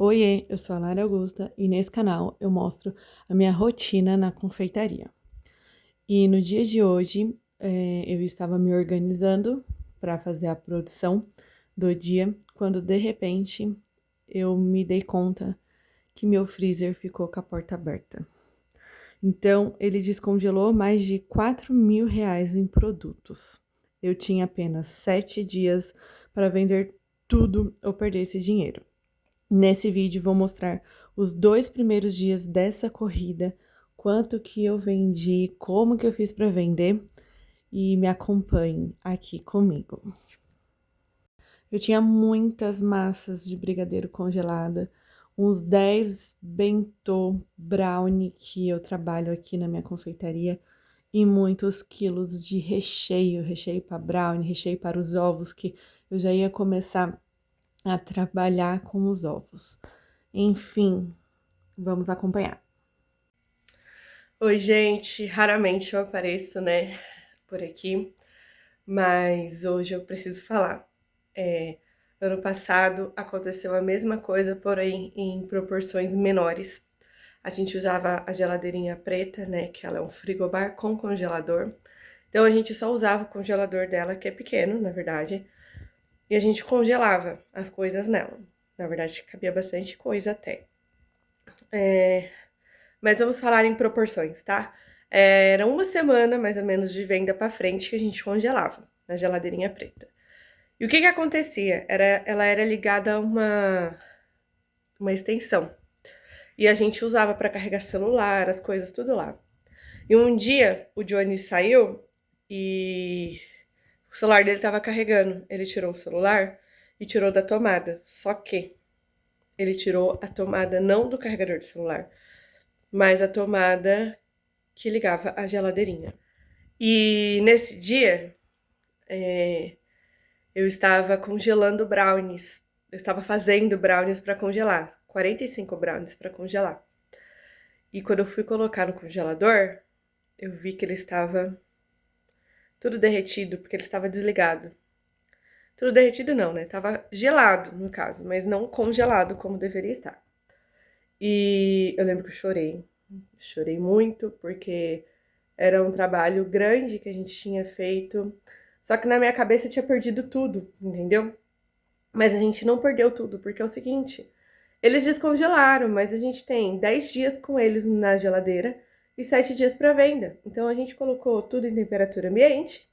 Oiê, eu sou a Lara Augusta e nesse canal eu mostro a minha rotina na confeitaria. E no dia de hoje eu estava me organizando para fazer a produção do dia, quando de repente eu me dei conta que meu freezer ficou com a porta aberta. Então ele descongelou mais de R$ 4.000 em produtos. Eu tinha apenas 7 dias para vender tudo ou perder esse dinheiro. Nesse vídeo vou mostrar os 2 primeiros dias dessa corrida, quanto que eu vendi, como que eu fiz para vender e me acompanhe aqui comigo. Eu tinha muitas massas de brigadeiro congelada, uns 10 bentô brownie que eu trabalho aqui na minha confeitaria e muitos quilos de recheio para brownie, recheio para os ovos que eu já ia começar a trabalhar com os ovos. Enfim, vamos acompanhar. Oi, gente, raramente eu apareço, né, por aqui, mas hoje eu preciso falar. Ano passado aconteceu a mesma coisa, porém em proporções menores. A gente usava a geladeirinha preta, né, que ela é um frigobar com congelador. Então a gente só usava o congelador dela, que é pequeno, na verdade, e a gente congelava as coisas nela. Na verdade, cabia bastante coisa até. Mas vamos falar em proporções, tá? Era uma semana, mais ou menos, de venda pra frente que a gente congelava na geladeirinha preta. E o que que acontecia? Ela era ligada a uma extensão. E a gente usava para carregar celular, as coisas tudo lá. E um dia o Johnny saiu e o celular dele tava carregando. Ele tirou o celular e tirou da tomada. Só que ele tirou a tomada não do carregador do celular, mas a tomada que ligava a geladeirinha. E nesse dia, eu estava congelando brownies. Eu estava fazendo brownies para congelar, 45 brownies para congelar. E quando eu fui colocar no congelador, eu vi que ele estava tudo derretido, porque ele estava desligado. Tudo derretido não, né? Tava gelado, no caso, mas não congelado como deveria estar. E eu lembro que eu chorei muito, porque era um trabalho grande que a gente tinha feito. Só que na minha cabeça eu tinha perdido tudo, entendeu? Mas a gente não perdeu tudo, porque é o seguinte, eles descongelaram, mas a gente tem 10 dias com eles na geladeira e 7 dias para venda. Então a gente colocou tudo em temperatura ambiente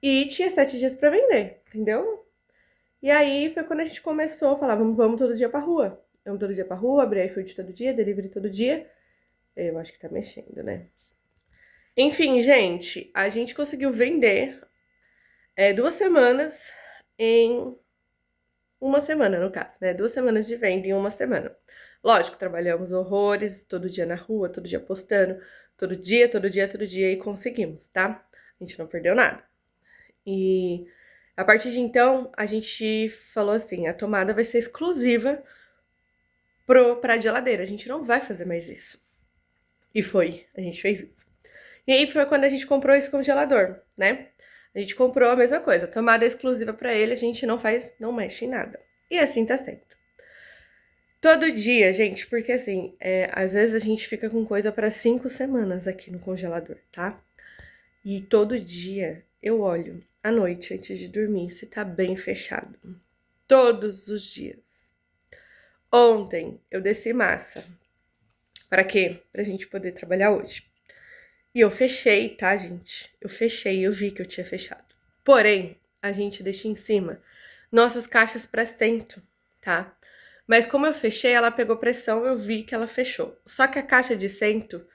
e tinha 7 dias para vender, entendeu? E aí foi quando a gente começou a falar, vamos todo dia pra rua. Vamos todo dia pra rua, abrir iFood todo dia, delivery todo dia. Eu acho que tá mexendo, né? Enfim, gente, a gente conseguiu vender 2 semanas em uma semana, no caso, né? 2 semanas de venda em uma semana. Lógico, trabalhamos horrores, todo dia na rua, todo dia postando, todo dia, e conseguimos, tá? A gente não perdeu nada. E a partir de então, a gente falou assim, a tomada vai ser exclusiva pra geladeira, a gente não vai fazer mais isso. E foi, a gente fez isso. E aí foi quando a gente comprou esse congelador, né? A gente comprou a mesma coisa, tomada exclusiva pra ele, a gente não mexe em nada. E assim tá sendo. Todo dia, gente, porque assim, às vezes a gente fica com coisa para 5 semanas aqui no congelador, tá? E todo dia eu olho à noite antes de dormir se tá bem fechado. Todos os dias. Ontem eu desci massa. Para quê? Pra gente poder trabalhar hoje. E eu fechei, tá, gente? Eu fechei, eu vi que eu tinha fechado. Porém, a gente deixa em cima nossas caixas para cento, tá? Mas como eu fechei, ela pegou pressão, eu vi que ela fechou. Só que a caixa de cento,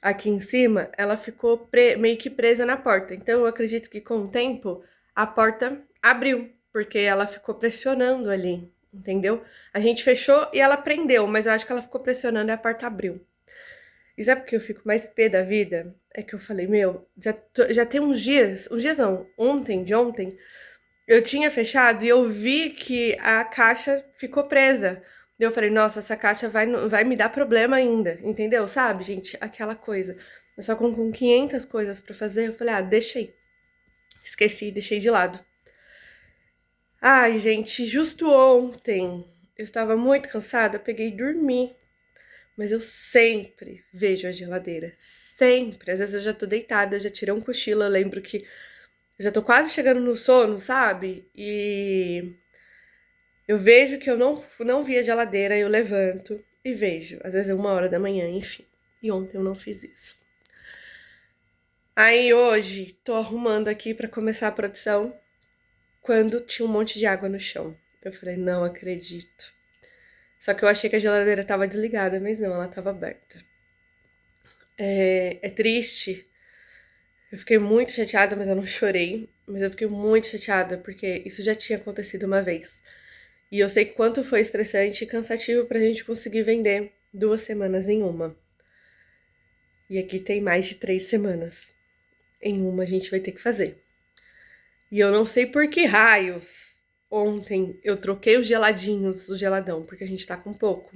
aqui em cima, ela ficou meio que presa na porta. Então, eu acredito que com o tempo, a porta abriu, porque ela ficou pressionando ali, entendeu? A gente fechou e ela prendeu, mas eu acho que ela ficou pressionando e a porta abriu. E sabe por que eu fico mais pé da vida? É que eu falei, meu, já tem uns dias não, de ontem, eu tinha fechado e eu vi que a caixa ficou presa. Daí eu falei, nossa, essa caixa vai me dar problema ainda, entendeu? Sabe, gente? Aquela coisa. Eu só com 500 coisas pra fazer, eu falei, deixa aí. Esqueci, deixei de lado. Ai, gente, justo ontem eu estava muito cansada, peguei e dormi. Mas eu sempre vejo a geladeira, sempre. Às vezes eu já tô deitada, já tirei um cochilo, eu lembro que eu já tô quase chegando no sono, sabe? E eu vejo que eu não vi a geladeira, eu levanto e vejo. Às vezes é 1 hora da manhã, enfim. E ontem eu não fiz isso. Aí hoje, tô arrumando aqui pra começar a produção, quando tinha um monte de água no chão. Eu falei, não acredito. Só que eu achei que a geladeira tava desligada, mas não, ela tava aberta. É triste. Eu fiquei muito chateada, mas eu não chorei. Mas eu fiquei muito chateada, porque isso já tinha acontecido uma vez. E eu sei quanto foi estressante e cansativo pra gente conseguir vender 2 semanas em uma. E aqui tem mais de 3 semanas. Em uma a gente vai ter que fazer. E eu não sei por que raios. Ontem eu troquei os geladinhos, o geladão, porque a gente tá com pouco.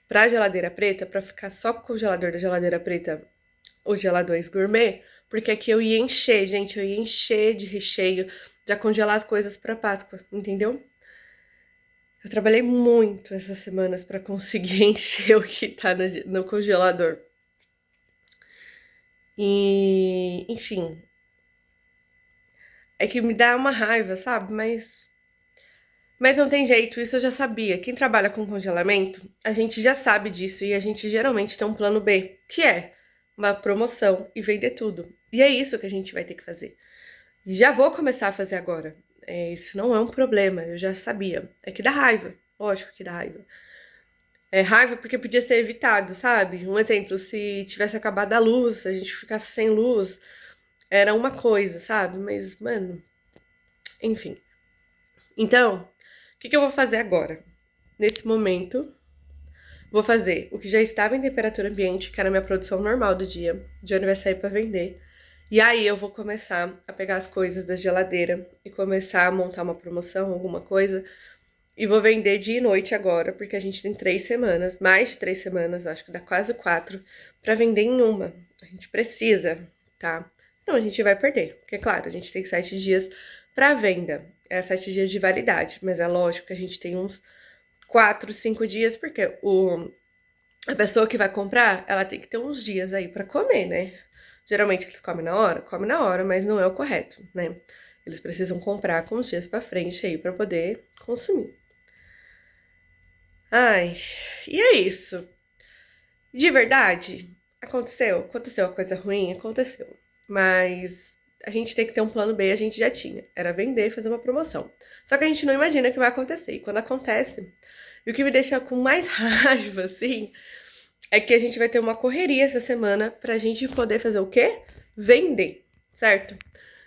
Pra geladeira preta, pra ficar só com o congelador da geladeira preta, os geladões gourmet, porque aqui eu ia encher, gente, eu ia encher de recheio, já congelar as coisas pra Páscoa, entendeu? Eu trabalhei muito essas semanas pra conseguir encher o que tá no congelador. E, enfim, é que me dá uma raiva, sabe? Mas não tem jeito, isso eu já sabia. Quem trabalha com congelamento, a gente já sabe disso e a gente geralmente tem um plano B, que é uma promoção e vender tudo. E é isso que a gente vai ter que fazer. Já vou começar a fazer agora. Isso não é um problema, eu já sabia. É que dá raiva, lógico que dá raiva. É raiva porque podia ser evitado, sabe? Um exemplo, se tivesse acabado a luz, a gente ficasse sem luz, era uma coisa, sabe? Mas, mano, enfim. Então, o que eu vou fazer agora? Nesse momento, vou fazer o que já estava em temperatura ambiente, que era a minha produção normal do dia. O Johnny vai sair para vender. E aí eu vou começar a pegar as coisas da geladeira e começar a montar uma promoção, alguma coisa. E vou vender dia e noite agora, porque a gente tem 3 semanas, mais de 3 semanas, acho que dá quase 4, para vender em uma. A gente precisa, tá? Então a gente vai perder, porque claro, a gente tem 7 dias para venda. É 7 dias de validade, mas é lógico que a gente tem uns 4, 5 dias, porque a pessoa que vai comprar, ela tem que ter uns dias aí para comer, né? Geralmente eles comem na hora, mas não é o correto, né? Eles precisam comprar com os dias para frente aí para poder consumir. Ai, e é isso. De verdade, aconteceu a coisa ruim, aconteceu. Mas a gente tem que ter um plano B, a gente já tinha. Era vender e fazer uma promoção. Só que a gente não imagina que vai acontecer. E quando acontece, e o que me deixa com mais raiva, assim, é que a gente vai ter uma correria essa semana pra gente poder fazer o quê? Vender, certo?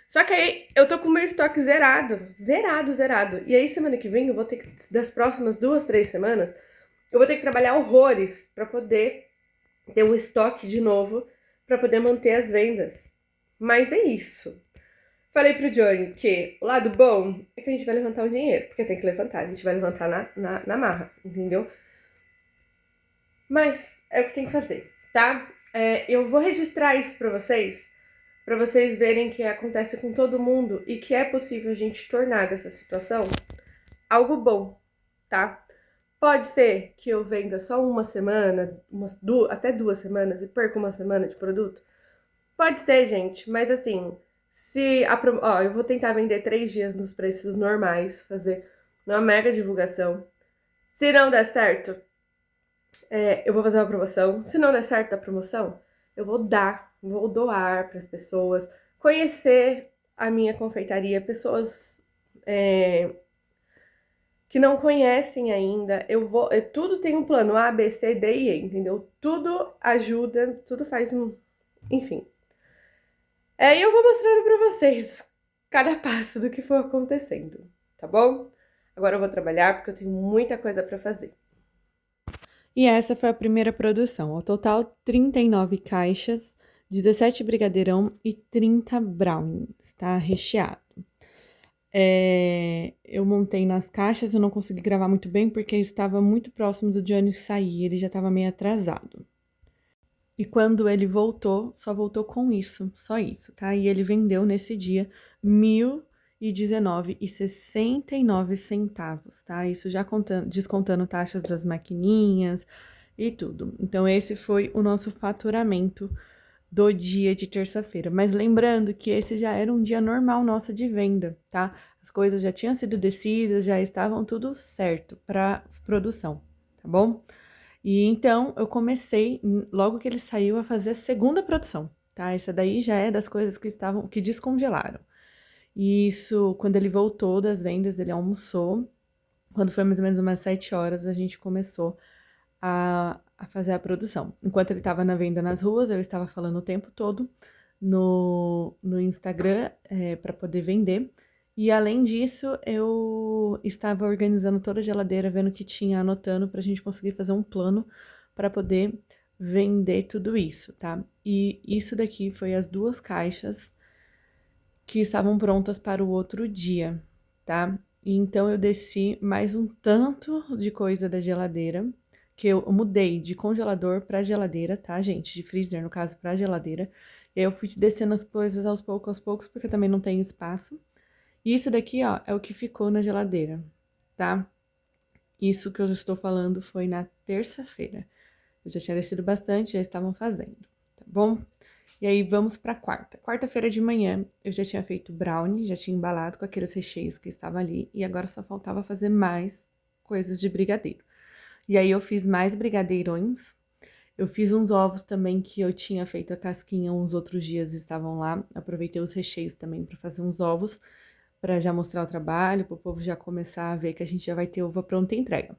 Só que aí eu tô com o meu estoque zerado. Zerado, zerado. E aí semana que vem eu vou ter que, das próximas 2, 3 semanas, eu vou ter que trabalhar horrores pra poder ter um estoque de novo, pra poder manter as vendas. Mas é isso. Falei pro Johnny que o lado bom é que a gente vai levantar um dinheiro, porque tem que levantar, a gente vai levantar na marra, entendeu? Mas é o que tem que fazer, tá? Eu vou registrar isso pra vocês verem que acontece com todo mundo e que é possível a gente tornar dessa situação algo bom, tá? Pode ser que eu venda só uma semana, até 2 semanas e perca uma semana de produto? Pode ser, gente, mas assim, eu vou tentar vender 3 dias nos preços normais, fazer uma mega divulgação. Se não der certo, eu vou fazer uma promoção. Se não der certo a promoção, eu vou doar para as pessoas, conhecer a minha confeitaria, pessoas que não conhecem ainda. Tudo tem um plano A, B, C, D e E, entendeu? Tudo ajuda, tudo faz enfim. E eu vou mostrando para vocês cada passo do que for acontecendo, tá bom? Agora eu vou trabalhar porque eu tenho muita coisa para fazer. E essa foi a primeira produção. Ao total, 39 caixas, 17 brigadeirão e 30 brownies, tá? Recheado. Eu montei nas caixas, eu não consegui gravar muito bem porque estava muito próximo do Johnny sair, ele já estava meio atrasado. E quando ele voltou, só voltou com isso, só isso, tá? E ele vendeu nesse dia R$19,69, tá? Isso já descontando taxas das maquininhas e tudo. Então, esse foi o nosso faturamento do dia de terça-feira. Mas lembrando que esse já era um dia normal nosso de venda, tá? As coisas já tinham sido descidas, já estavam tudo certo para produção, tá bom? E então eu comecei, logo que ele saiu, a fazer a segunda produção, tá? Essa daí já é das coisas que descongelaram. E isso, quando ele voltou das vendas, ele almoçou. Quando foi mais ou menos umas 7 horas, a gente começou a fazer a produção. Enquanto ele estava na venda nas ruas, eu estava falando o tempo todo no Instagram para poder vender. E além disso, eu estava organizando toda a geladeira, vendo o que tinha, anotando para a gente conseguir fazer um plano para poder vender tudo isso, tá? E isso daqui foi as 2 caixas que estavam prontas para o outro dia, tá? E então eu desci mais um tanto de coisa da geladeira, que eu mudei de congelador para geladeira, tá, gente? De freezer, no caso, para geladeira. E aí eu fui descendo as coisas aos poucos, porque eu também não tenho espaço. E isso daqui, ó, é o que ficou na geladeira, tá? Isso que eu estou falando foi na terça-feira. Eu já tinha descido bastante, já estavam fazendo, tá bom? E aí vamos para quarta. Quarta-feira de manhã eu já tinha feito brownie, já tinha embalado com aqueles recheios que estavam ali e agora só faltava fazer mais coisas de brigadeiro. E aí eu fiz mais brigadeirões. Eu fiz uns ovos também que eu tinha feito a casquinha uns outros dias estavam lá. Aproveitei os recheios também para fazer uns ovos, para já mostrar o trabalho, para o povo já começar a ver que a gente já vai ter uva pronta entrega.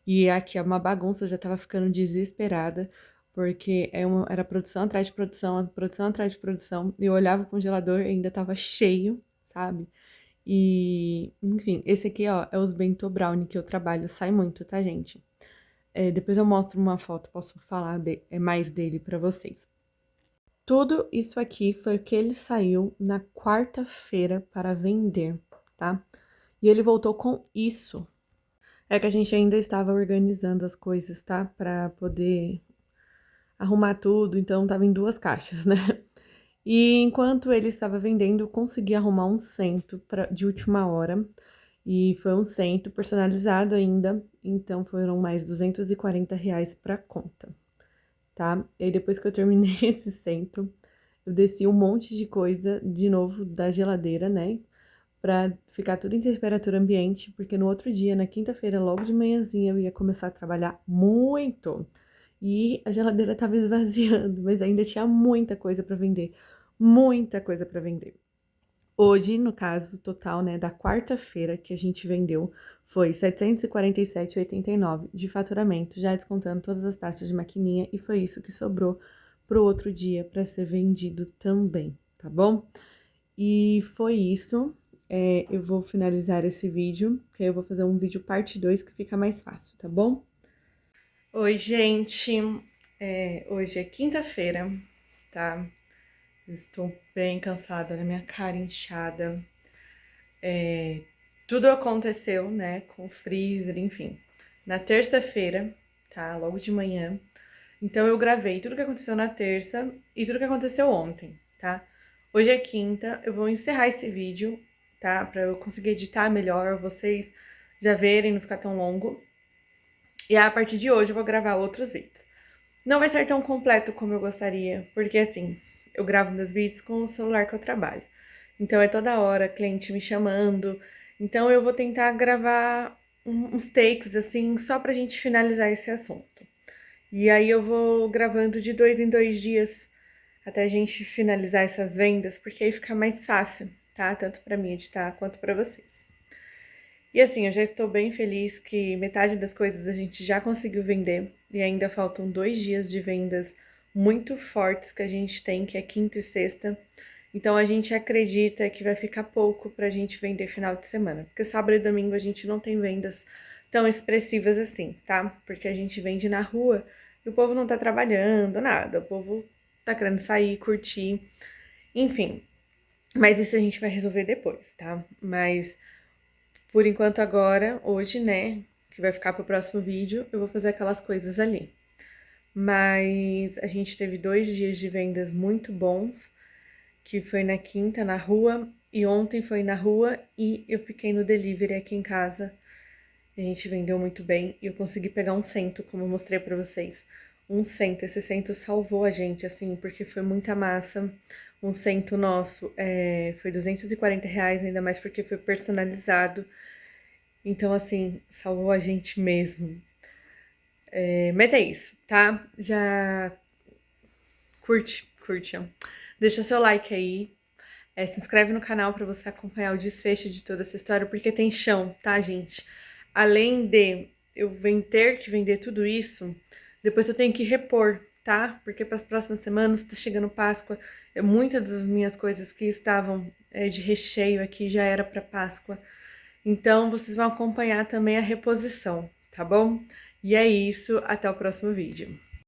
E aqui é uma bagunça, eu já tava ficando desesperada, porque era produção atrás de produção atrás de produção, e eu olhava o congelador e ainda tava cheio, sabe? E, enfim, esse aqui, ó, é os bento brownie que eu trabalho, sai muito, tá, gente? Depois eu mostro uma foto, posso falar mais dele pra vocês. Tudo isso aqui foi o que ele saiu na quarta-feira para vender, tá? E ele voltou com isso. É que a gente ainda estava organizando as coisas, tá? Pra poder arrumar tudo, então tava em 2 caixas, né? E enquanto ele estava vendendo, eu consegui arrumar um cento de última hora. E foi um cento personalizado ainda, então foram mais R$240 pra conta, tá? E aí depois que eu terminei esse cento, eu desci um monte de coisa de novo da geladeira, né? Pra ficar tudo em temperatura ambiente, porque no outro dia, na quinta-feira, logo de manhãzinha, eu ia começar a trabalhar muito. E a geladeira tava esvaziando, mas ainda tinha muita coisa pra vender. Muita coisa pra vender. Hoje, no caso total, né, da quarta-feira que a gente vendeu, foi R$ 747,89 de faturamento, já descontando todas as taxas de maquininha, e foi isso que sobrou pro outro dia para ser vendido também, tá bom? E foi isso. Eu vou finalizar esse vídeo, que aí eu vou fazer um vídeo parte 2 que fica mais fácil, tá bom? Oi, gente. Hoje é quinta-feira, tá? Eu estou bem cansada, né? Minha cara inchada. Tudo aconteceu, né? Com o freezer, enfim. Na terça-feira, tá? Logo de manhã. Então eu gravei tudo que aconteceu na terça e tudo que aconteceu ontem, tá? Hoje é quinta, eu vou encerrar esse vídeo, tá? Pra eu conseguir editar melhor, vocês já verem, não ficar tão longo. E a partir de hoje eu vou gravar outros vídeos. Não vai ser tão completo como eu gostaria, porque assim, eu gravo meus vídeos com o celular que eu trabalho. Então é toda hora cliente me chamando. Então eu vou tentar gravar uns takes assim, só pra gente finalizar esse assunto. E aí eu vou gravando de 2 em 2 dias até a gente finalizar essas vendas, porque aí fica mais fácil, tá? Tanto pra mim editar quanto pra vocês. E assim, eu já estou bem feliz que metade das coisas a gente já conseguiu vender e ainda faltam 2 dias de vendas muito fortes que a gente tem, que é quinta e sexta. Então a gente acredita que vai ficar pouco pra gente vender final de semana, porque sábado e domingo a gente não tem vendas tão expressivas assim, tá? Porque a gente vende na rua e o povo não tá trabalhando, nada, o povo tá querendo sair, curtir, enfim. Mas isso a gente vai resolver depois, tá? Mas por enquanto agora, hoje, né, que vai ficar pro próximo vídeo, eu vou fazer aquelas coisas ali. Mas a gente teve 2 dias de vendas muito bons, que foi na quinta, na rua, e ontem foi na rua e eu fiquei no delivery aqui em casa. A gente vendeu muito bem e eu consegui pegar um cento, como eu mostrei pra vocês. Um cento, esse cento salvou a gente, assim, porque foi muita massa. Um cento nosso foi R$ 240, ainda mais porque foi personalizado. Então, assim, salvou a gente mesmo. Mas é isso, tá? Já curte, ó. Deixa seu like aí. Se inscreve no canal pra você acompanhar o desfecho de toda essa história, porque tem chão, tá, gente? Além de eu ter que vender tudo isso, depois eu tenho que repor, tá? Porque para as próximas semanas tá chegando Páscoa. Muitas das minhas coisas que estavam de recheio aqui já era para Páscoa. Então vocês vão acompanhar também a reposição, tá bom? E é isso, até o próximo vídeo.